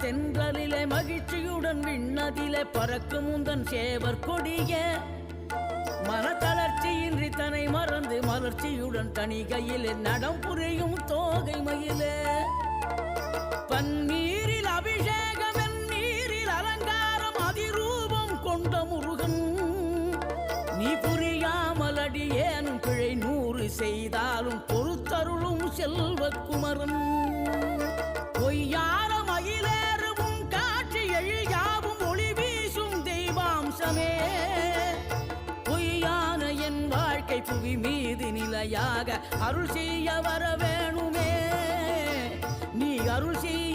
தென்றலிலே மகிழ்ச்சியுடன் விண்ணதிலே பறக்கும் முந்தன் சேவர் கொடிய மனத்தளர்ச்சியின்றி தன்னை மறந்து மலர்ச்சியுடன் தனிகையிலே நடம் புரியும் தோகை மயிலே பன்னீரில் அபிஷேகம் நீரில் அலங்காரம் அதிரூபம் கொண்ட முருகன் நீ புரியாமல் அடியேனும் பிழை 100 செய்தாலும் பொறுத்தருளும் செல்வக்குமரன் பொய்யார மயிலேறும் காட்சி எழியாவும் ஒளி வீசும் தெய்வாம்சமே பொய்யான என் வாழ்க்கை புவி மீது நிலையாக அருள் செய்ய வர வேணுமே நீ அருள் செய்ய